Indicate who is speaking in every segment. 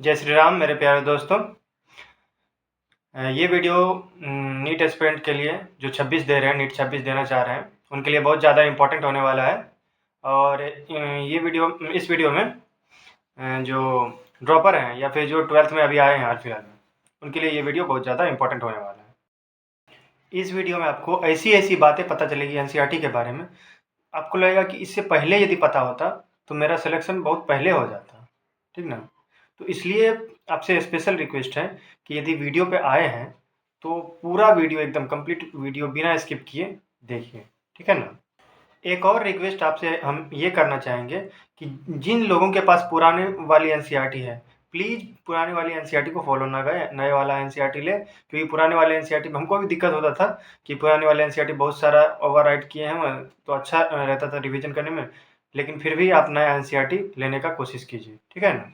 Speaker 1: जय श्री राम मेरे प्यारे दोस्तों। ये वीडियो नीट एस्पिरेंट के लिए जो 26 दे रहे हैं, नीट 26 देना चाह रहे हैं, उनके लिए बहुत ज़्यादा इम्पोर्टेंट होने वाला है। और इस वीडियो में जो ड्रॉपर हैं या फिर जो 12th में अभी आए हैं हाल फिलहाल में, उनके लिए ये वीडियो बहुत ज़्यादा इम्पोर्टेंट होने वाला है। इस वीडियो में आपको ऐसी ऐसी बातें पता चलेगी एनसीईआरटी के बारे में, आपको लगेगा कि इससे पहले यदि पता होता तो मेरा सिलेक्शन बहुत पहले हो जाता, ठीक ना। तो इसलिए आपसे स्पेशल रिक्वेस्ट है कि यदि वीडियो पे आए हैं तो पूरा वीडियो एकदम कंप्लीट वीडियो बिना स्किप किए देखिए, ठीक है ना। एक और रिक्वेस्ट आपसे हम ये करना चाहेंगे कि जिन लोगों के पास पुराने वाली एनसीईआरटी है, प्लीज़ पुराने वाली एनसीईआरटी को फॉलो ना करें, नए वाला एनसीईआरटी लें। क्योंकि पुराने वाले एनसीईआरटी में हमको भी दिक्कत होता था कि पुराने वाले एनसीईआरटी बहुत सारा ओवरराइट किए हैं, तो अच्छा रहता था रिवीजन करने में। लेकिन फिर भी आप नया एनसीईआरटी लेने का कोशिश कीजिए, ठीक है ना।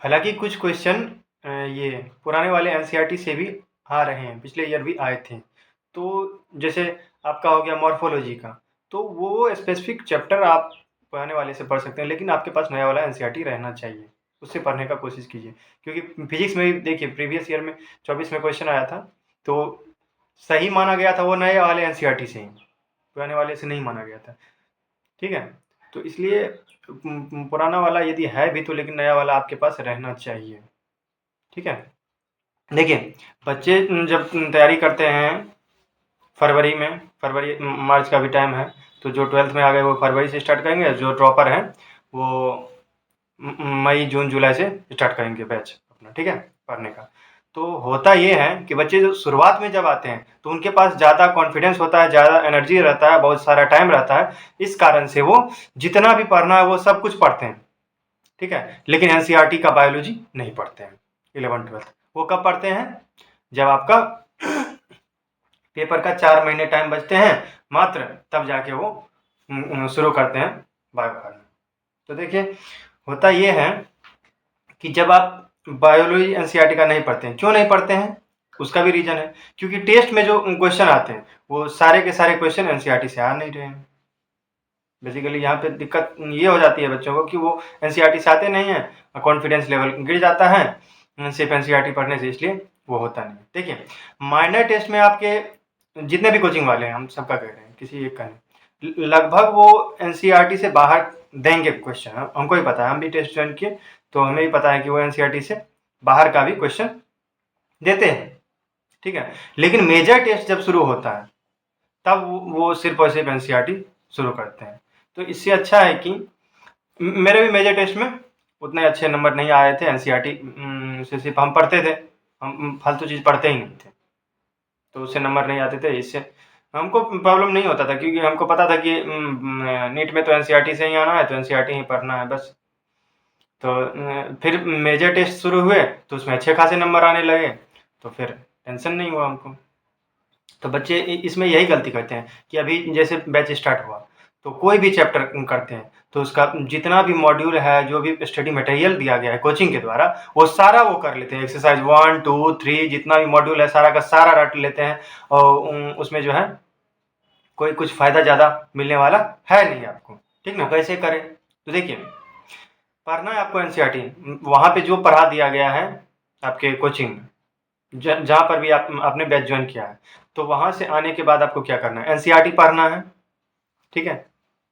Speaker 1: हालांकि कुछ क्वेश्चन ये पुराने वाले एनसीईआरटी से भी आ रहे हैं, पिछले ईयर भी आए थे। तो जैसे आपका हो गया मॉर्फोलॉजी का, तो वो स्पेसिफिक चैप्टर आप पुराने वाले से पढ़ सकते हैं, लेकिन आपके पास नया वाला एनसीईआरटी रहना चाहिए, उससे पढ़ने का कोशिश कीजिए। क्योंकि फिजिक्स में भी देखिए प्रीवियस ईयर में 24 में क्वेश्चन आया था, तो सही माना गया था वो नए वाले एनसीईआरटी से ही, पुराने वाले से नहीं माना गया था, ठीक है। तो इसलिए पुराना वाला यदि है भी तो, लेकिन नया वाला आपके पास रहना चाहिए, ठीक है। देखिए बच्चे जब तैयारी करते हैं फरवरी में, फरवरी मार्च का भी टाइम है, तो जो 12th में आ गए वो फरवरी से स्टार्ट करेंगे, जो ड्रॉपर हैं वो मई जून जुलाई से स्टार्ट करेंगे बैच अपना, ठीक है, पढ़ने का। तो होता ये है कि बच्चे जो शुरुआत में जब आते हैं तो उनके पास ज़्यादा कॉन्फिडेंस होता है, ज़्यादा एनर्जी रहता है, बहुत सारा टाइम रहता है, इस कारण से वो जितना भी पढ़ना है वो सब कुछ पढ़ते हैं, ठीक है। लेकिन एनसीईआरटी का बायोलॉजी नहीं पढ़ते हैं 11th 12th। वो कब पढ़ते हैं? जब आपका पेपर का 4 महीने टाइम बचते हैं मात्र, तब जाके वो शुरू करते हैं बायो पढ़ना। तो देखिए होता ये है कि जब आप बायोलॉजी एनसीईआरटी का नहीं पढ़ते हैं, क्यों नहीं पढ़ते हैं उसका भी रीजन है, क्योंकि टेस्ट में जो क्वेश्चन आते हैं वो सारे के सारे क्वेश्चन एनसीईआरटी से आ नहीं रहे हैं। बेसिकली यहाँ पे दिक्कत ये हो जाती है बच्चों को कि वो एनसीईआरटी से आते नहीं हैं, कॉन्फिडेंस लेवल गिर जाता है सिर्फ एनसीईआरटी पढ़ने से, इसलिए वो होता नहीं। देखिए माइनर टेस्ट में आपके जितने भी कोचिंग वाले हैं, हम सबका कह रहे हैं, किसी एक का नहीं, लगभग वो एनसीईआरटी से बाहर देंगे क्वेश्चन, हमको ही पता है, हम भी टेस्ट ज्वाइन किए तो हमें भी पता है कि वो एनसीईआरटी से बाहर का भी क्वेश्चन देते हैं, ठीक है। लेकिन मेजर टेस्ट जब शुरू होता है तब वो सिर्फ और सिर्फ एनसीईआरटी शुरू करते हैं। तो इससे अच्छा है कि मेरे भी मेजर टेस्ट में उतने अच्छे नंबर नहीं आए थे एनसीईआरटी से, सिर्फ हम पढ़ते थे, हम फालतू चीज़ पढ़ते ही नहीं थे, तो उससे नंबर नहीं आते थे। इससे हमको प्रॉब्लम नहीं होता था, क्योंकि हमको पता था कि नीट में तो एनसीईआरटी से ही आना है, तो एनसीईआरटी ही पढ़ना है बस। तो फिर मेजर टेस्ट शुरू हुए तो उसमें अच्छे खासे नंबर आने लगे, तो फिर टेंशन नहीं हुआ हमको। तो बच्चे इसमें यही गलती करते हैं कि अभी जैसे बैच स्टार्ट हुआ तो कोई भी चैप्टर करते हैं तो उसका जितना भी मॉड्यूल है, जो भी स्टडी मटेरियल दिया गया है कोचिंग के द्वारा, वो सारा वो कर लेते हैं, एक्सरसाइज 1 2 3 जितना भी मॉड्यूल है सारा का सारा रट लेते हैं, और उसमें जो है कोई कुछ फ़ायदा ज़्यादा मिलने वाला है नहीं आपको, ठीक ना। कैसे करें? तो देखिए पढ़ना है आपको एनसीईआरटी, वहाँ पे जो पढ़ा दिया गया है आपके कोचिंग में, जहाँ पर भी आपने बैच ज्वाइन किया है, तो वहाँ से आने के बाद आपको क्या करना है? एनसीईआरटी पढ़ना है, ठीक है।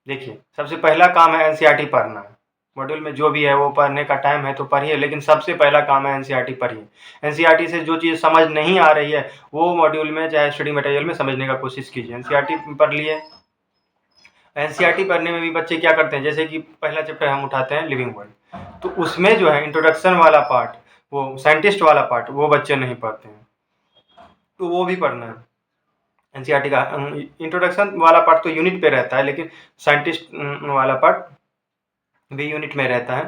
Speaker 1: देखिए सबसे पहला काम है एनसीईआरटी पढ़ना है, मॉड्यूल में जो भी है वो पढ़ने का टाइम है तो पढ़िए, लेकिन सबसे पहला काम है एनसीईआरटी पढ़िए। एनसीईआरटी से जो चीज़ समझ नहीं आ रही है वो मॉड्यूल में चाहे स्टडी मटेरियल में समझने का कोशिश कीजिए। एनसीईआरटी पढ़ लिए, एनसीईआरटी पढ़ने में भी बच्चे क्या करते हैं, जैसे कि पहला चैप्टर हम उठाते हैं लिविंग वर्ल्ड, तो उसमें जो है इंट्रोडक्शन वाला पार्ट, वो साइंटिस्ट वाला पार्ट, वो बच्चे नहीं पढ़ते हैं, तो वो भी पढ़ना है। एनसीईआरटी का इंट्रोडक्शन वाला पार्ट तो यूनिट पे रहता है, लेकिन साइंटिस्ट वाला पार्ट भी यूनिट में रहता है,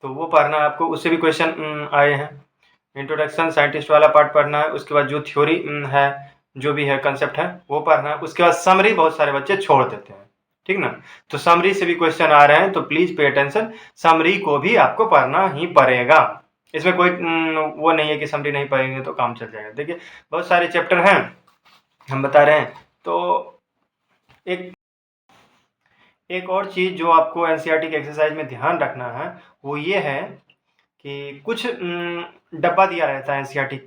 Speaker 1: तो वो पढ़ना है आपको। उससे भी क्वेश्चन आए हैं। इंट्रोडक्शन साइंटिस्ट वाला पार्ट पढ़ना है, उसके बाद जो थ्योरी है, जो भी है कंसेप्ट है वो पढ़ना है। उसके बाद समरी बहुत सारे बच्चे छोड़ देते हैं, ठीक ना। तो समरी से भी क्वेश्चन आ रहे हैं, तो प्लीज़ पे अटेंशन, समरी को भी आपको पढ़ना ही पड़ेगा। इसमें कोई वो नहीं है कि समरी नहीं पढ़ेंगे तो काम चल जाएगा। देखिए बहुत सारे चैप्टर हैं हम बता रहे हैं। तो एक एक और चीज़ जो आपको एनसीईआरटी के एक्सरसाइज में ध्यान रखना है वो ये है कि कुछ डब्बा दिया रहता है एनसीईआरटी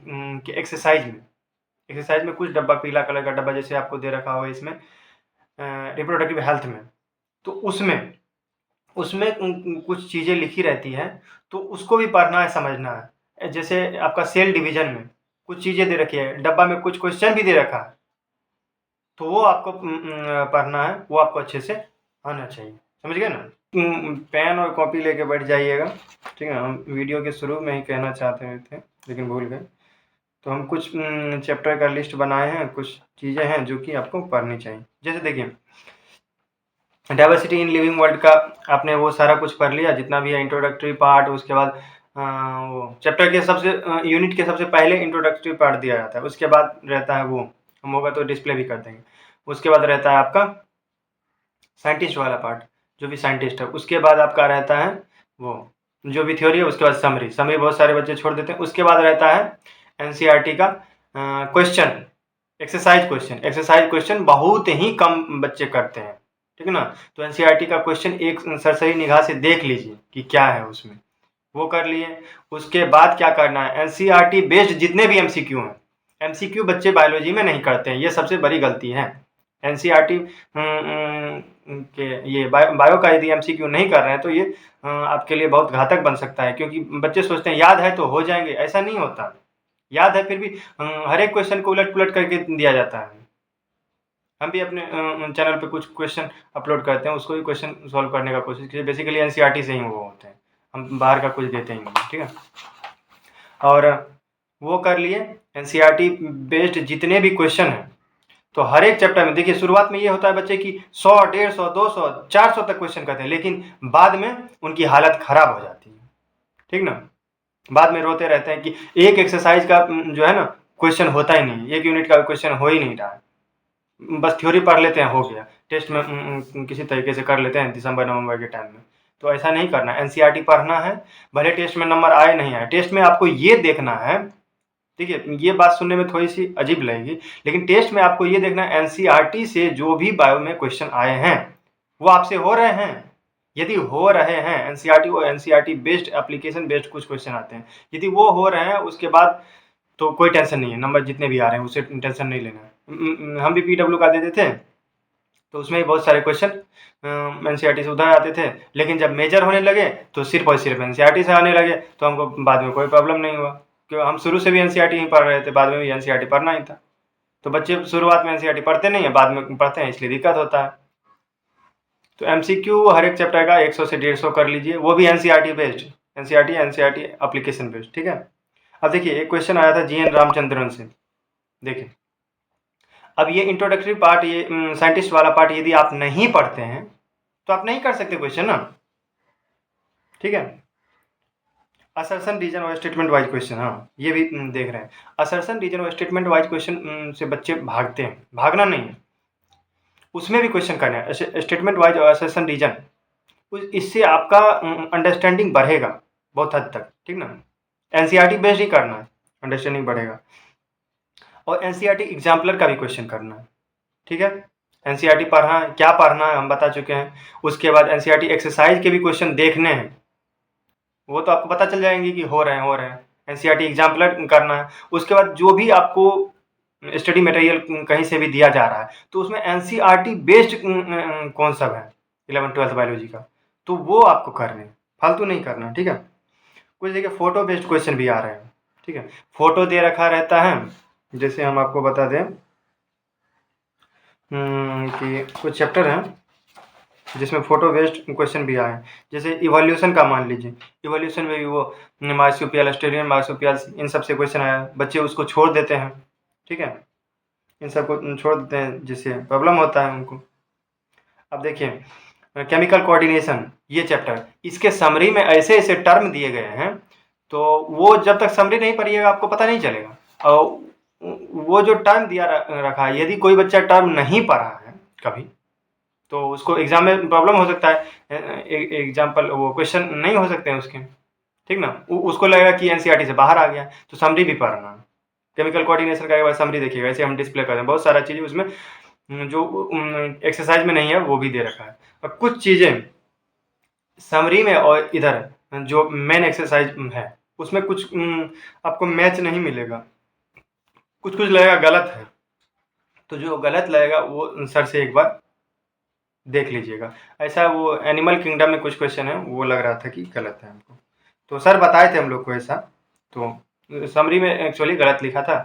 Speaker 1: के एक्सरसाइज में कुछ डब्बा, पीला कलर का डब्बा जैसे आपको दे रखा होगा इसमें रिप्रोडक्टिव हेल्थ में, तो उसमें कुछ चीज़ें लिखी रहती हैं, तो उसको भी पढ़ना है, समझना है। जैसे आपका सेल डिवीजन में कुछ चीज़ें दे रखी है, डब्बा में कुछ क्वेश्चन भी दे रखा है, तो वो आपको पढ़ना है, वो आपको अच्छे से आना चाहिए, समझ गए ना। पेन और कॉपी लेके बैठ जाइएगा, ठीक है। हम वीडियो के शुरू में ही कहना चाहते थे लेकिन भूल गए। तो हम कुछ चैप्टर का लिस्ट बनाए हैं, कुछ चीज़ें हैं जो कि आपको पढ़नी चाहिए। जैसे देखिए, डाइवर्सिटी इन लिविंग वर्ल्ड का आपने वो सारा कुछ पढ़ लिया, जितना भी है इंट्रोडक्टरी पार्ट। उसके बाद वो चैप्टर के सबसे यूनिट के सबसे पहले इंट्रोडक्टरी पार्ट दिया जाता है, उसके बाद रहता है वो, हम होगा तो डिस्प्ले भी कर देंगे। उसके बाद रहता है आपका साइंटिस्ट वाला पार्ट, जो भी साइंटिस्ट है। उसके बाद आपका रहता है वो जो भी थ्योरी है, उसके बाद समरी बहुत सारे बच्चे छोड़ देते हैं। उसके बाद रहता है एनसीईआरटी का क्वेश्चन, एक्सरसाइज क्वेश्चन बहुत ही कम बच्चे करते हैं, ठीक है ना। तो एनसीईआरटी का क्वेश्चन एक सरसरी निगाह से देख लीजिए कि क्या है उसमें, वो कर लिए। उसके बाद क्या करना है, एनसीईआरटी बेस्ड जितने भी एमसीक्यू हैं, एमसीक्यू बच्चे बायोलॉजी में नहीं करते हैं, ये सबसे बड़ी गलती है। एनसीईआरटी के ये बायो का यदि एमसीक्यू नहीं कर रहे हैं तो ये आपके लिए बहुत घातक बन सकता है, क्योंकि बच्चे सोचते हैं याद है तो हो जाएंगे, ऐसा नहीं होता। याद है फिर भी हर एक क्वेश्चन को उलट पुलट करके दिया जाता है। हम भी अपने चैनल पे कुछ क्वेश्चन अपलोड करते हैं, उसको भी क्वेश्चन सॉल्व करने का कोशिश कीजिए। बेसिकली एनसीईआरटी से ही वो होते हैं, हम बाहर का कुछ देते ही नहीं, ठीक है। और वो कर लिए एनसीईआरटी बेस्ड जितने भी क्वेश्चन हैं, तो हर एक चैप्टर में देखिए, शुरुआत में ये होता है बच्चे की 100, 150, 200, 400 तक क्वेश्चन करते हैं, लेकिन बाद में उनकी हालत खराब हो जाती है, ठीक ना। बाद में रोते रहते हैं कि एक एक्सरसाइज का जो है ना क्वेश्चन होता ही नहीं, एक यूनिट का क्वेश्चन हो ही नहीं रहा है, बस थ्योरी पढ़ लेते हैं, हो गया। टेस्ट में किसी तरीके से कर लेते हैं दिसंबर नवंबर के टाइम में। तो ऐसा नहीं करना, एनसीईआरटी पढ़ना है, भले टेस्ट में नंबर आए नहीं आए। टेस्ट में आपको ये देखना है, देखिए ये बात सुनने में थोड़ी सी अजीब लगेगी, लेकिन टेस्ट में आपको ये देखना है एनसीईआरटी से जो भी बायो में क्वेश्चन आए हैं वो आपसे हो रहे हैं। यदि हो रहे हैं एनसीईआरटी और एनसीईआरटी बेस्ड एप्लीकेशन बेस्ड कुछ क्वेश्चन आते हैं, यदि वो हो रहे हैं उसके बाद तो कोई टेंशन नहीं है, नंबर जितने भी आ रहे हैं उससे टेंशन नहीं लेना है। हम भी पीडब्ल्यू का देते थे, तो उसमें भी बहुत सारे क्वेश्चन एनसीईआरटी से उधर आते थे, लेकिन जब मेजर होने लगे तो सिर्फ और सिर्फ एनसीईआरटी से आने लगे, तो हमको बाद में कोई प्रॉब्लम नहीं हुआ, क्योंकि हम शुरू से भी एनसीईआरटी ही पढ़ रहे थे, बाद में भी एनसीईआरटी पढ़ना ही था। तो बच्चे शुरुआत में एनसीईआरटी पढ़ते नहीं है, बाद में पढ़ते हैं, इसलिए दिक्कत होता है। तो एमसीक्यू हर एक चैप्टर का 100 से 150 कर लीजिए, वो भी NCERT based, NCERT application based, ठीक है। अब देखिए, एक क्वेश्चन आया था जीएन रामचंद्रन से, देखिए। अब ये इंट्रोडक्टरी पार्ट, ये साइंटिस्ट वाला पार्ट यदि आप नहीं पढ़ते हैं तो आप नहीं कर सकते क्वेश्चन ना, ठीक है। असर्शन रीजन और स्टेटमेंट वाइज क्वेश्चन, हाँ ये भी देख रहे हैं। असर्शन रीजन और स्टेटमेंट वाइज क्वेश्चन से बच्चे भागते हैं, भागना नहीं है, उसमें भी क्वेश्चन करना है, स्टेटमेंट वाइज और असर्शन रीजन। इससे आपका अंडरस्टैंडिंग बढ़ेगा बहुत हद तक, ठीक ना। एनसीईआरटी बेस्ड ही करना है, अंडरस्टैंडिंग बढ़ेगा। और एनसीईआरटी एग्जाम्पलर का भी क्वेश्चन करना है, ठीक है। एनसीईआरटी पढ़ना है, क्या पढ़ना है हम बता चुके हैं। उसके बाद एनसीईआरटी एक्सरसाइज के भी क्वेश्चन देखने हैं, वो तो आपको पता चल जाएंगे कि हो रहे हैं। एनसीईआरटी एग्जाम्पलर करना है। उसके बाद जो भी आपको स्टडी मटेरियल कहीं से भी दिया जा रहा है, तो उसमें एनसीईआरटी बेस्ड कौन सा है 11th 12th बायोलॉजी का, तो वो आपको करने, फालतू नहीं करना, ठीक है। कुछ देखिए फोटो बेस्ड क्वेश्चन भी आ रहे हैं, ठीक है। फोटो दे रखा रहता है, जैसे हम आपको बता दें कि कुछ चैप्टर हैं जिसमें फोटो बेस्ड क्वेश्चन भी आए, जैसे इवोल्यूशन का मान लीजिए। इवोल्यूशन में भी वो मार्सुपियल, ऑस्ट्रेलियन मार्सुपियल, इन सब से क्वेश्चन आया, बच्चे उसको छोड़ देते हैं, ठीक है। इन सबको छोड़ देते हैं जिससे प्रॉब्लम होता है उनको। अब देखिए, केमिकल कोऑर्डिनेशन ये चैप्टर, इसके समरी में ऐसे ऐसे टर्म दिए गए हैं, तो वो जब तक समरी नहीं पढ़िएगा आपको पता नहीं चलेगा। और वो जो टर्म दिया रखा है, यदि कोई बच्चा टर्म नहीं पढ़ा है कभी, तो उसको एग्जाम में प्रॉब्लम हो सकता है, एग्जाम्पल वो क्वेश्चन नहीं हो सकते हैं उसके, ठीक ना। उसको लगेगा कि एनसीईआरटी से बाहर आ गया, तो समरी भी पढ़ना। केमिकल कोऑर्डिनेशन का एक बार समरी देखिएगा, ऐसे हम डिस्प्ले कर रहे हैं, बहुत सारा चीज़ें उसमें जो एक्सरसाइज में नहीं है वो भी दे रखा है। और कुछ चीज़ें समरी में और इधर जो मेन एक्सरसाइज है उसमें कुछ आपको मैच नहीं मिलेगा, कुछ कुछ लगेगा गलत है, तो जो गलत लगेगा वो सर से एक बार देख लीजिएगा। ऐसा वो एनिमल किंगडम में कुछ क्वेश्चन है वो लग रहा था कि गलत है हमको, तो सर बताए थे हम लोग को ऐसा, तो समरी में एक्चुअली गलत लिखा था,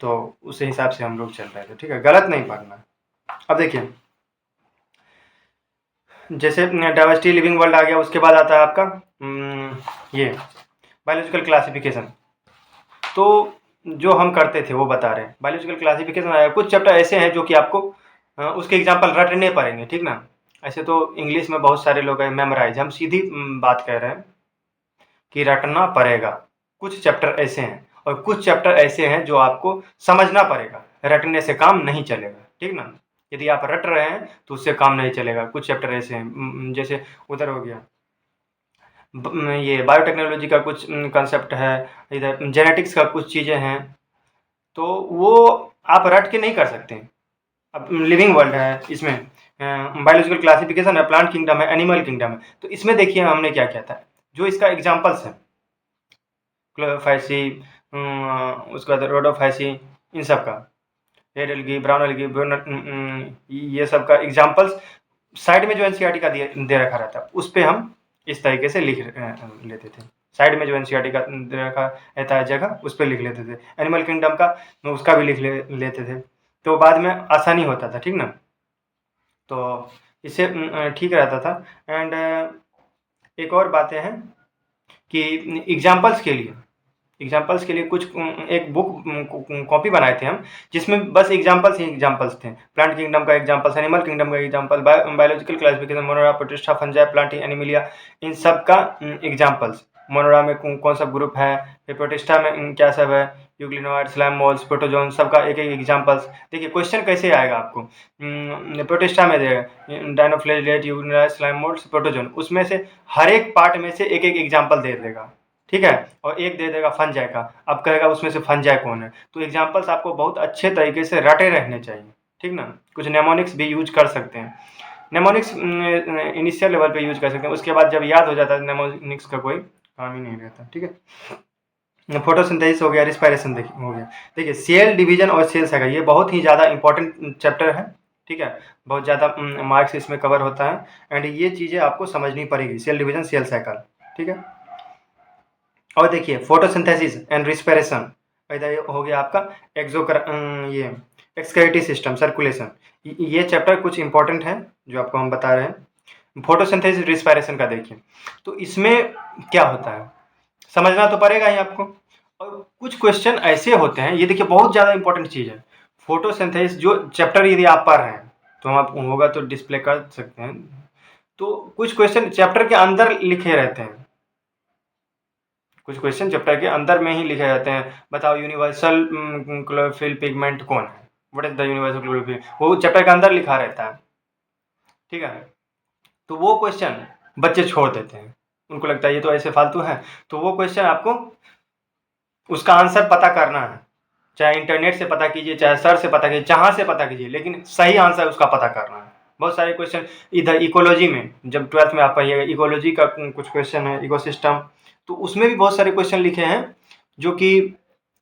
Speaker 1: तो उस हिसाब से हम लोग चल रहे थे। ठीक है, गलत नहीं पढ़ना। अब देखिए जैसे डाइवर्सिटी लिविंग वर्ल्ड आ गया, उसके बाद आता है आपका ये बायोलॉजिकल क्लासिफिकेशन। तो जो हम करते थे वो बता रहे हैं, बायोलॉजिकल क्लासिफिकेशन आया। कुछ चैप्टर ऐसे हैं जो कि आपको उसके एग्जाम्पल रटने पड़ेंगे, ठीक ना। ऐसे तो इंग्लिश में बहुत सारे लोग हैं मेमोराइज, हम सीधी बात कह रहे हैं कि रटना पड़ेगा। कुछ चैप्टर ऐसे हैं और कुछ चैप्टर ऐसे हैं जो आपको समझना पड़ेगा, रटने से काम नहीं चलेगा, ठीक ना। यदि आप रट रहे हैं तो उससे काम नहीं चलेगा। कुछ चैप्टर ऐसे हैं जैसे उधर हो गया ये बायोटेक्नोलॉजी का कुछ कंसेप्ट है, इधर जेनेटिक्स का कुछ चीज़ें हैं, तो वो आप रट के नहीं कर सकते। अब लिविंग वर्ल्ड है, इसमें बायोलॉजिकल क्लासिफिकेशन है, प्लांट किंगडम है, एनिमल किंगडम है। तो इसमें देखिए हमने क्या किया था, जो इसका एग्जाम्पल्स है क्लोरोफाइसी, उसके बाद रोडोफाइसी, इन सब का रेड एल्गी, ब्राउन एल्गी, ये सब का एग्जाम्पल्स साइड में जो एनसीईआरटी का दे रखा रहता है उस पर हम इस तरीके से लिख लेते थे। साइड में जो एनसीईआरटी का दे रखा रहता है जगह उस पर लिख लेते थे। एनिमल किंगडम का उसका भी लिख लेते थे, तो बाद में आसानी होता था, ठीक ना। तो इससे ठीक रहता था। एंड एक और बातें हैं कि एग्जाम्पल्स के लिए कुछ एक बुक कॉपी बनाए थे हम, जिसमें बस एग्जाम्पल्स ही एग्जाम्पल्स थे। प्लांट किंगडम का एग्जाम्पल्स, एनिमल किंगडम का example, biological classification, monera, protista, fungi, plant, animalia, इन सब का एग्जाम्पल्स। मोनोरा में कौन सा ग्रुप है, फिर प्रोटिस्टा में क्या सब है, यूग्लिनोइड, स्लाइम मोल्स, प्रोटोजोन, सबका एक एक एग्जाम्पल्स। देखिए क्वेश्चन कैसे आएगा आपको, प्रोटिस्टा में देगा डायनोफ्लैगेलेट, यूग्लिनोइड, स्लाइम मोल्स, प्रोटोजोन, उसमें से हर एक पार्ट में से एक एक एग्जाम्पल दे देगा, ठीक है। और एक दे देगा फंजाई का, अब कहेगा उसमें से फंजाई कौन है। तो एग्जाम्पल्स आपको बहुत अच्छे तरीके से रटे रहने चाहिए, ठीक ना। कुछ नेमोनिक्स भी यूज कर सकते हैं, नेमोनिक्स इनिशियल लेवल पे यूज कर सकते हैं, उसके बाद जब याद हो जाता है नेमोनिक्स का कोई काम ही नहीं रहता, ठीक है। फोटोसिंथेसिस हो गया, रिस्पायरेशन हो गया। देखिए सेल डिवीजन और सेल साइकिल ये बहुत ही ज़्यादा इंपॉर्टेंट चैप्टर है, ठीक है। बहुत ज़्यादा मार्क्स इसमें कवर होता है, एंड ये चीज़ें आपको समझनी पड़ेगी, सेल डिवीजन, सेल साइकिल, ठीक है। और देखिए फोटोसिंथेसिस एंड रिस्पिरेशन, इधर हो गया आपका ये एक्सक्रीटरी सिस्टम, सर्कुलेशन। ये चैप्टर कुछ इंपॉर्टेंट है जो आपको हम बता रहे हैं। फोटोसिंथेसिस रिस्पिरेशन का देखिए, तो इसमें क्या होता है समझना तो पड़ेगा ही आपको। और कुछ क्वेश्चन ऐसे होते हैं, ये देखिए बहुत ज़्यादा इंपॉर्टेंट चीज़ है। फोटोसिंथेसिस जो चैप्टर यदि आप पढ़ रहे हैं तो हम आप होगा तो डिस्प्ले कर सकते हैं, तो कुछ क्वेश्चन चैप्टर के अंदर लिखे रहते हैं, कुछ क्वेश्चन चैप्टर के अंदर में ही लिखे जाते हैं। बताओ यूनिवर्सल क्लोरोफिल पिगमेंट कौन है, what is the universal chlorophyll, वो चैप्टर के अंदर लिखा रहता है, ठीक है। तो वो क्वेश्चन बच्चे छोड़ देते हैं, उनको लगता है ये तो ऐसे फालतू है। तो वो क्वेश्चन आपको उसका आंसर पता करना है, चाहे इंटरनेट से पता कीजिए, चाहे सर से पता कीजिए, जहाँ से पता कीजिए, लेकिन सही आंसर उसका पता करना है। बहुत सारे क्वेश्चन इधर इकोलॉजी में, जब 12th में आप पढ़िएगा इकोलॉजी का कुछ क्वेश्चन है, इकोसिस्टम, तो उसमें भी बहुत सारे क्वेश्चन लिखे हैं जो कि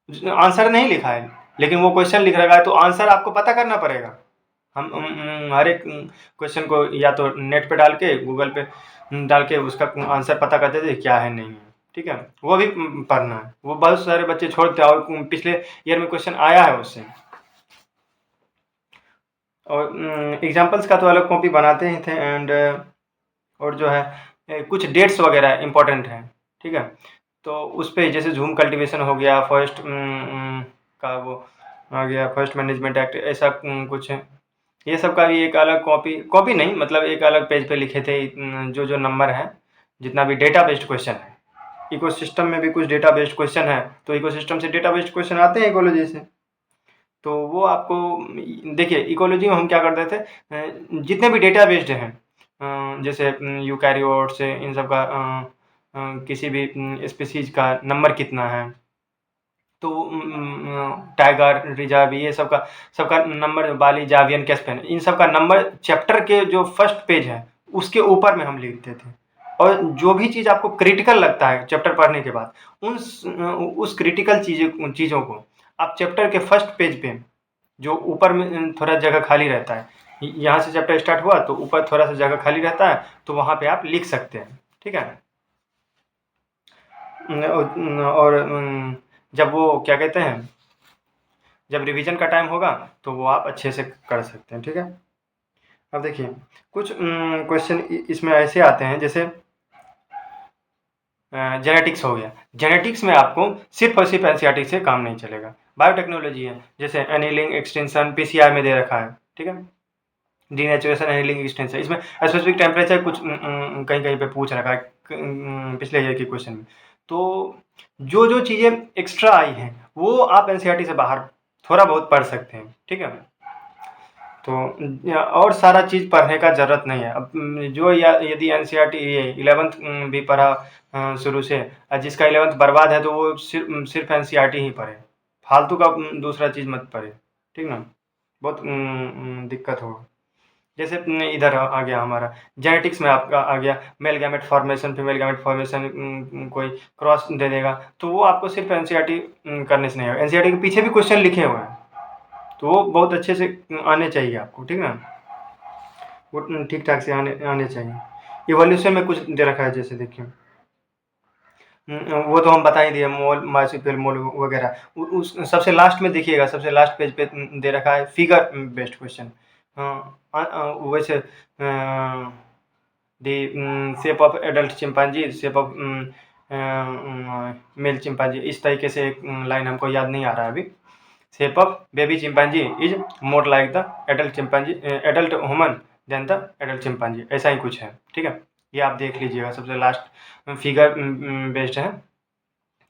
Speaker 1: आंसर नहीं लिखा है, लेकिन वो क्वेश्चन लिख रखा है तो आंसर आपको पता करना पड़ेगा। हम हर एक क्वेश्चन को या तो नेट पे डाल के, गूगल पे डाल के उसका आंसर पता करते थे क्या है नहीं है, ठीक है। वो भी पढ़ना है, वो बहुत सारे बच्चे छोड़ते हैं और पिछले ईयर में क्वेश्चन आया है उससे। और एग्जाम्पल्स का तो अलग कॉपी बनाते ही थे। एंड और जो है कुछ डेट्स वगैरह इंपॉर्टेंट हैं, ठीक है। तो उस पर जैसे झूम कल्टीवेशन हो गया, फर्स्ट का वो आ गया फर्स्ट मैनेजमेंट एक्ट, ऐसा कुछ है। ये सब का भी एक अलग कॉपी नहीं, मतलब एक अलग पेज पे लिखे थे जो जो नंबर है, जितना भी डेटा बेस्ड क्वेश्चन है। इकोसिस्टम में भी कुछ डेटा बेस्ड क्वेश्चन है, तो इकोसिस्टम से डेटा बेस्ड क्वेश्चन आते हैं इकोलॉजी से। तो वो आपको देखिए इकोलॉजी में हम क्या करते थे, जितने भी डेटा बेस्ड हैं जैसे यूकैरियोट्स, इन सब का किसी भी स्पीसीज का नंबर कितना है, तो टाइगर रिजर्व, ये सबका नंबर, बाली, जावियन, कैस्पियन, इन सब का नंबर चैप्टर के जो फर्स्ट पेज है उसके ऊपर में हम लिखते थे। और जो भी चीज़ आपको क्रिटिकल लगता है चैप्टर पढ़ने के बाद, उस क्रिटिकल चीज़ों को आप चैप्टर के फर्स्ट पेज पे, जो ऊपर में थोड़ा जगह खाली रहता है, यहाँ से चैप्टर स्टार्ट हुआ तो ऊपर थोड़ा सा जगह खाली रहता है, तो वहाँ पे आप लिख सकते हैं, ठीक है। और जब वो क्या कहते हैं, जब रिवीजन का टाइम होगा तो वो आप अच्छे से कर सकते हैं, ठीक है। अब देखिए कुछ क्वेश्चन इसमें ऐसे आते हैं, जैसे जेनेटिक्स हो गया। जेनेटिक्स में आपको सिर्फ और सिर्फ एनसीईआरटी से काम नहीं चलेगा। बायोटेक्नोलॉजी है, जैसे एनीलिंग एक्सटेंशन पीसीआर में दे रखा है, ठीक है। डीनेचुरेशन एनीलिंग एक्सटेंशन, इसमें स्पेसिफिक टेम्परेचर कुछ कहीं कहीं पे पूछ रखा है पिछले ईयर के क्वेश्चन में। तो जो जो चीज़ें एक्स्ट्रा आई हैं वो आप एनसीईआरटी से बाहर थोड़ा बहुत पढ़ सकते हैं, ठीक है। तो और सारा चीज़ पढ़ने का ज़रूरत नहीं है। अब जो यदि एनसीईआरटी ये 11th भी पढ़ा शुरू से, जिसका 11th बर्बाद है, तो वो सिर्फ एनसीईआरटी ही पढ़े, फालतू का दूसरा चीज़ मत पढ़े, ठीक ना। बहुत दिक्कत होगा। जैसे इधर आ गया हमारा जेनेटिक्स में, आपका आ गया male gamete formation, female gamete formation, कोई क्रॉस दे देगा, तो वो आपको सिर्फ एनसीईआरटी करने से नहीं होगा। एनसीईआरटी के पीछे भी क्वेश्चन लिखे हुए हैं, तो वो बहुत अच्छे से आने चाहिए आपको, ठीक ना। वो ठीक ठाक से आने चाहिए। इवोल्यूशन में कुछ दे रखा है, जैसे देखिए वो तो हम बता ही दिए, मोल मार्सिपल मोल वगैरह। उस सबसे लास्ट में देखिएगा, सबसे लास्ट पेज पे दे रखा है फिगर बेस्ड क्वेश्चन। वैसे the shape of adult chimpanzee, shape of male chimpanzee, इस तरीके से एक लाइन हमको याद नहीं आ रहा है अभी। Shape of baby chimpanzee is more like the adult chimpanzee, adult human than the adult chimpanzee, ऐसा ही कुछ है, ठीक है। ये आप देख लीजिएगा, सबसे लास्ट फिगर बेस्ड है।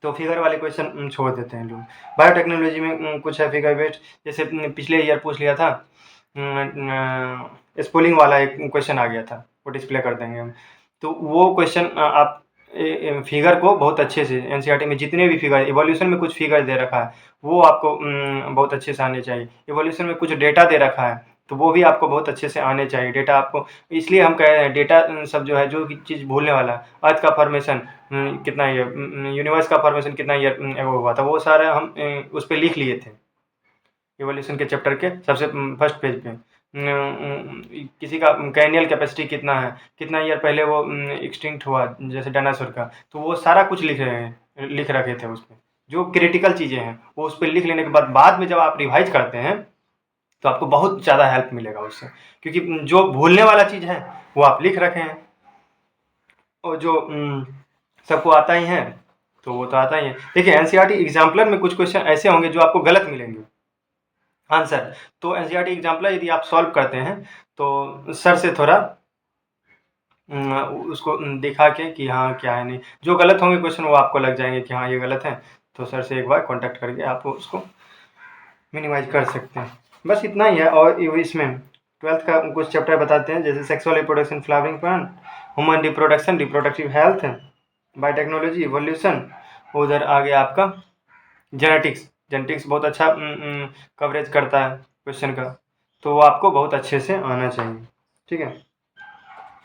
Speaker 1: तो फिगर वाले क्वेश्चन छोड़ देते हैं लोग। बायोटेक्नोलॉजी में कुछ है फिगर बेस्ड, जैसे फिछले ईयर पूछ लिया था, स्पूलिंग वाला एक क्वेश्चन आ गया था, वो डिस्प्ले कर देंगे हम। तो वो क्वेश्चन आप फिगर को बहुत अच्छे से, एनसीईआरटी में जितने भी फिगर, इवोल्यूशन में कुछ फिगर दे रखा है वो आपको बहुत अच्छे से आने चाहिए। इवोल्यूशन में कुछ डेटा दे रखा है, तो वो भी आपको बहुत अच्छे से आने चाहिए। डेटा आपको, इसलिए हम कह रहे हैं डेटा सब जो है, जो चीज़ भूलने वाला है, अर्थ का फॉर्मेशन कितना ईयर, यूनिवर्स का फॉर्मेशन कितना ईयर एगो हुआ था, वो सारा हम उस पर लिख लिए थे इवोल्यूशन के चैप्टर के सबसे फर्स्ट पेज पे। किसी का कैनियल कैपेसिटी कितना है, कितना ईयर पहले वो एक्सटिंक्ट हुआ, जैसे डायनासोर का, तो वो सारा कुछ लिख रखे थे उस पर। जो क्रिटिकल चीज़ें हैं वो उस पर लिख लेने के बाद में जब आप रिवाइज करते हैं तो आपको बहुत ज़्यादा हेल्प मिलेगा उससे, क्योंकि जो भूलने वाला चीज़ है वो आप लिख रखे हैं, और जो सबको आता ही है तो वो तो आता ही है। देखिए एनसीईआरटी एग्जाम्पलर में कुछ क्वेश्चन ऐसे होंगे जो आपको गलत मिलेंगे आंसर, तो एनसीईआरटी एग्जाम्पलर यदि आप सॉल्व करते हैं तो सर से थोड़ा उसको दिखा के कि हाँ क्या है, नहीं जो गलत होंगे क्वेश्चन वो आपको लग जाएंगे कि हाँ ये गलत है, तो सर से एक बार कांटेक्ट करके आप उसको मिनिमाइज कर सकते हैं। बस इतना ही है। और इसमें 12th का कुछ चैप्टर बताते हैं, जैसे sexual reproduction, flowering plant, human reproduction, reproductive health, biotechnology, evolution, उधर आ गया आपका जेनेटिक्स। जेनेटिक्स बहुत अच्छा कवरेज करता है क्वेश्चन का, तो वो आपको बहुत अच्छे से आना चाहिए, ठीक है।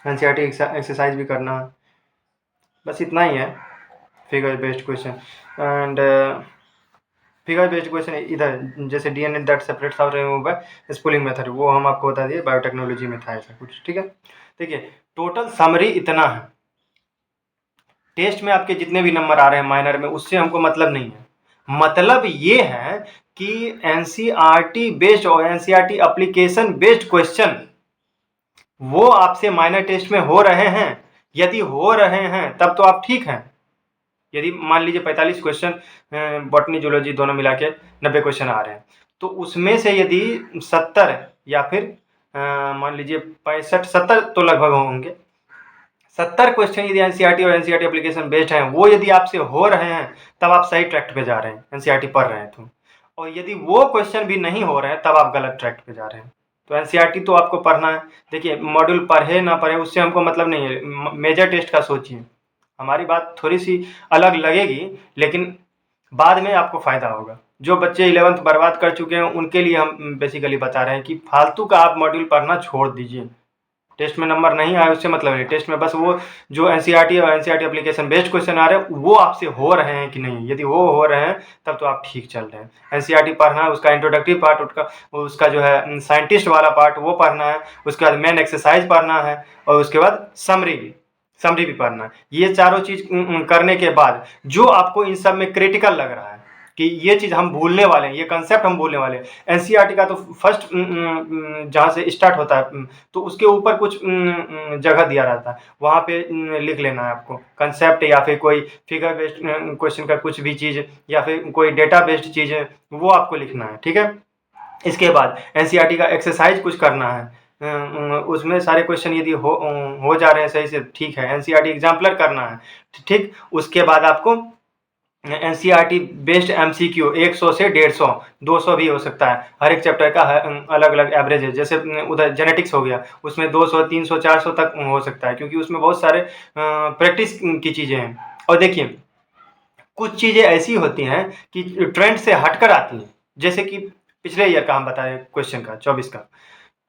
Speaker 1: एनसीईआरटी एक्सरसाइज भी करना है, बस इतना ही है। Figure based question and figure based question इधर, जैसे DNA that separates out remove by spooling method, वो हम आपको बता दिए, बायोटेक्नोलॉजी में था ऐसा कुछ, ठीक है। देखिए टोटल समरी इतना है, टेस्ट में आपके जितने भी नंबर आ रहे हैं माइनर में, उससे हमको मतलब नहीं है। मतलब ये है कि एनसीईआरटी बेस्ड और एनसीईआरटी एप्लीकेशन बेस्ड क्वेश्चन वो आपसे माइनर टेस्ट में हो रहे हैं। यदि हो रहे हैं तब तो आप ठीक हैं। यदि मान लीजिए 45 क्वेश्चन बॉटनी जूलॉजी दोनों मिला के 90 क्वेश्चन आ रहे हैं, तो उसमें से यदि 70 या फिर मान लीजिए 65-70 तो लगभग होंगे, 70 क्वेश्चन यदि एनसीईआरटी और एनसीईआरटी एप्लीकेशन बेस्ड हैं, वो यदि आपसे हो रहे हैं तब आप सही ट्रैक पे जा रहे हैं, एनसीईआरटी पढ़ रहे हैं तो। और यदि वो क्वेश्चन भी नहीं हो रहे हैं तब आप गलत ट्रैक पे जा रहे हैं। तो एनसीईआरटी तो आपको पढ़ना है। देखिए मॉड्यूल पढ़े ना पढ़े उससे हमको मतलब नहीं है, मेजर टेस्ट का सोचिए। हमारी बात थोड़ी सी अलग लगेगी, लेकिन बाद में आपको फ़ायदा होगा। जो बच्चे 11th बर्बाद कर चुके हैं उनके लिए हम बेसिकली बता रहे हैं कि फालतू का आप मॉड्यूल पढ़ना छोड़ दीजिए, टेस्ट में नंबर नहीं आए उससे मतलब नहीं, टेस्ट में बस वो जो एनसीईआरटी और एनसीईआरटी एप्लीकेशन बेस्ड क्वेश्चन आ रहे हैं वो आपसे हो रहे हैं कि नहीं। यदि वो हो रहे हैं तब तो आप ठीक चल रहे हैं। एनसीईआरटी पढ़ना है, उसका इंट्रोडक्टिव पार्ट, उसका जो है साइंटिस्ट वाला पार्ट वो पढ़ना है, उसके बाद मेन एक्सरसाइज पढ़ना है, और उसके बाद समरी भी पढ़ना है। ये चारों चीज करने के बाद जो आपको इन सब में क्रिटिकल लग रहा है कि ये चीज़ हम भूलने वाले हैं, ये कंसेप्ट हम भूलने वाले हैं। एनसीईआरटी का तो फर्स्ट जहाँ से स्टार्ट होता है तो उसके ऊपर कुछ जगह दिया रहता है, वहाँ पे लिख लेना है आपको कंसेप्ट, या फिर कोई फिगर बेस्ड क्वेश्चन का कुछ भी चीज़, या फिर कोई डेटा बेस्ड चीज़ है वो आपको लिखना है, ठीक है। इसके बाद एनसीईआरटी का एक्सरसाइज कुछ करना है, उसमें सारे क्वेश्चन यदि हो जा रहे हैं सही से, ठीक है, एनसीईआरटी एग्जाम्पलर करना है, ठीक। उसके बाद आपको एनसीईआरटी बेस्ड एमसीक्यू 100 से 150, 200 भी हो सकता है, हर एक चैप्टर का अलग अलग एवरेज है। जैसे उधर जेनेटिक्स हो गया, उसमें 200, 300, 400 तक हो सकता है, क्योंकि उसमें बहुत सारे प्रैक्टिस की चीज़ें हैं। और देखिए कुछ चीज़ें ऐसी होती हैं कि ट्रेंड से हटकर आती हैं, जैसे कि पिछले ईयर का हम बताएं क्वेश्चन का 24 का,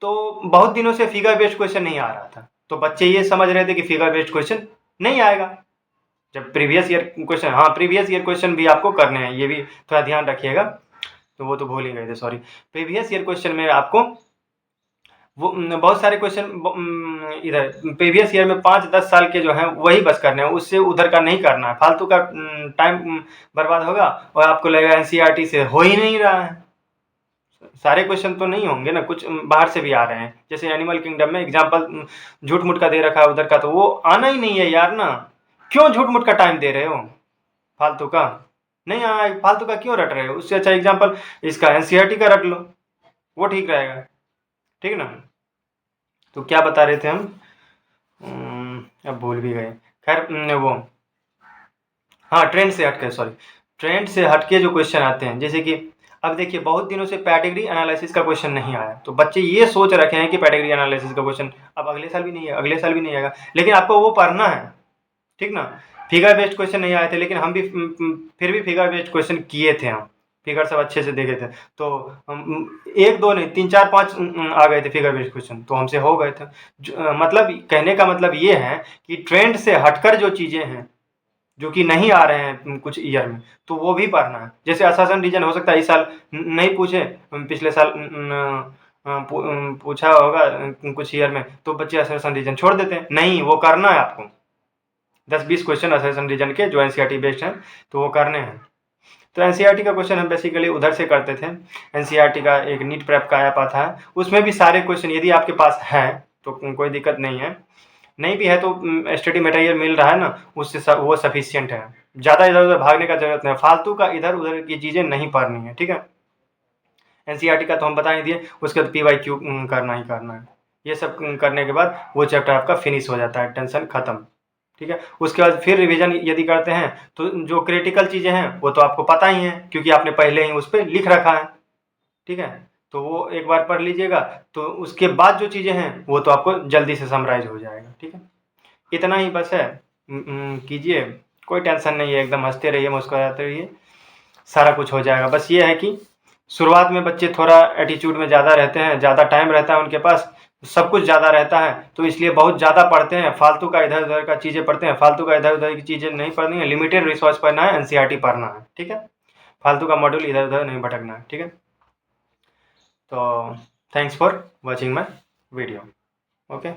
Speaker 1: तो बहुत दिनों से फिगर बेस्ड क्वेश्चन नहीं आ रहा था, तो बच्चे ये समझ रहे थे कि फिगर बेस्ड क्वेश्चन नहीं आएगा। जब प्रीवियस ईयर क्वेश्चन, हाँ प्रीवियस ईयर क्वेश्चन भी आपको करने हैं, ये भी थोड़ा ध्यान रखिएगा, तो वो तो भूल ही गए थे, सॉरी। प्रीवियस ईयर क्वेश्चन में आपको वो बहुत सारे क्वेश्चन इधर प्रीवियस ईयर में 5-10 साल के जो हैं वही बस करने हैं, उससे उधर का नहीं करना है, फालतू का टाइम बर्बाद होगा और आपको लगेगा एनसीईआरटी से हो ही नहीं रहा है। सारे क्वेश्चन तो नहीं होंगे ना, कुछ बाहर से भी आ रहे हैं, जैसे एनिमल किंगडम में एग्जाम्पल झूठ मूठ का दे रखा है उधर का, तो वो आना ही नहीं है यार ना, क्यों झूठ मूठ का टाइम दे रहे हो फालतू का, नहीं आया फालतू का क्यों रट रहे हो, उससे अच्छा एग्जाम्पल इसका एनसीईआरटी का रट लो, वो ठीक रहेगा, ठीक ना। तो क्या बता रहे थे हम, अब भूल भी गए, खैर वो, हाँ ट्रेंड से हटके, सॉरी, ट्रेंड से हटके जो क्वेश्चन आते हैं, जैसे कि अब देखिए बहुत दिनों से पैडिग्री एनालिसिस का क्वेश्चन नहीं आया, तो बच्चे ये सोच रखे हैं कि पैडिग्री एनालिसिस का क्वेश्चन अब अगले साल भी नहीं है, अगले साल भी नहीं आएगा, लेकिन आपको वो पढ़ना है, ठीक ना। फिगर बेस्ड क्वेश्चन नहीं आए थे, लेकिन हम भी फिर भी फिगर बेस्ड क्वेश्चन किए थे, हम फिगर सब अच्छे से देखे थे, तो हम 1-2 नहीं 3-4-5 आ गए थे फिगर बेस्ड क्वेश्चन, तो हमसे हो गए थे। मतलब कहने का मतलब ये है कि ट्रेंड से हटकर जो चीज़ें हैं जो कि नहीं आ रहे हैं कुछ ईयर में, तो वो भी पढ़ना है। जैसे असासन रीजन हो सकता है इस साल नहीं पूछे, पिछले साल पूछा होगा कुछ ईयर में, तो बच्चे असासन रीजन छोड़ देते हैं, नहीं वो करना है आपको, 10-20 क्वेश्चन असेसन रीजन के जो एनसीईआरटी बेस्ड हैं तो वो करने हैं। तो एनसीईआरटी का क्वेश्चन हम बेसिकली उधर से करते थे। एनसीईआरटी का एक नीट प्रेप का ऐप आता है, उसमें भी सारे क्वेश्चन यदि आपके पास है तो कोई दिक्कत नहीं है, नहीं भी है तो स्टडी मटेरियल मिल रहा है ना, उससे वो सफिशियंट है, ज़्यादा इधर उधर भागने का जरूरत नहीं, फालतू का इधर उधर की चीज़ें नहीं पढ़नी है, ठीक है। एनसीईआरटी का तो हम बता ही दिए, उसके बाद पीवाईक्यू करना ही करना है, ये सब करने के बाद वो चैप्टर आपका फिनिश हो जाता है, टेंशन खत्म, ठीक है। उसके बाद फिर रिवीजन यदि करते हैं तो जो क्रिटिकल चीज़ें हैं वो तो आपको पता ही है, क्योंकि आपने पहले ही उस पर लिख रखा है, ठीक है। तो वो एक बार पढ़ लीजिएगा, तो उसके बाद जो चीज़ें हैं वो तो आपको जल्दी से समराइज हो जाएगा, ठीक है। इतना ही बस है, कीजिए, कोई टेंशन नहीं है, एकदम हंसते रहिए, मुस्कुराते रहिए, सारा कुछ हो जाएगा। बस ये है कि शुरुआत में बच्चे थोड़ा एटीट्यूड में ज़्यादा रहते हैं, ज़्यादा टाइम रहता है उनके पास, सब कुछ ज़्यादा रहता है, तो इसलिए बहुत ज़्यादा पढ़ते हैं, फालतू का इधर उधर का चीज़ें पढ़ते हैं, फालतू का इधर उधर की चीज़ें नहीं पढ़नी है, लिमिटेड रिसोर्स पढ़ना है, एनसीईआरटी पढ़ना है, ठीक है। फालतू का मॉड्यूल इधर उधर नहीं भटकना है, ठीक है। तो thanks for watching my video, okay.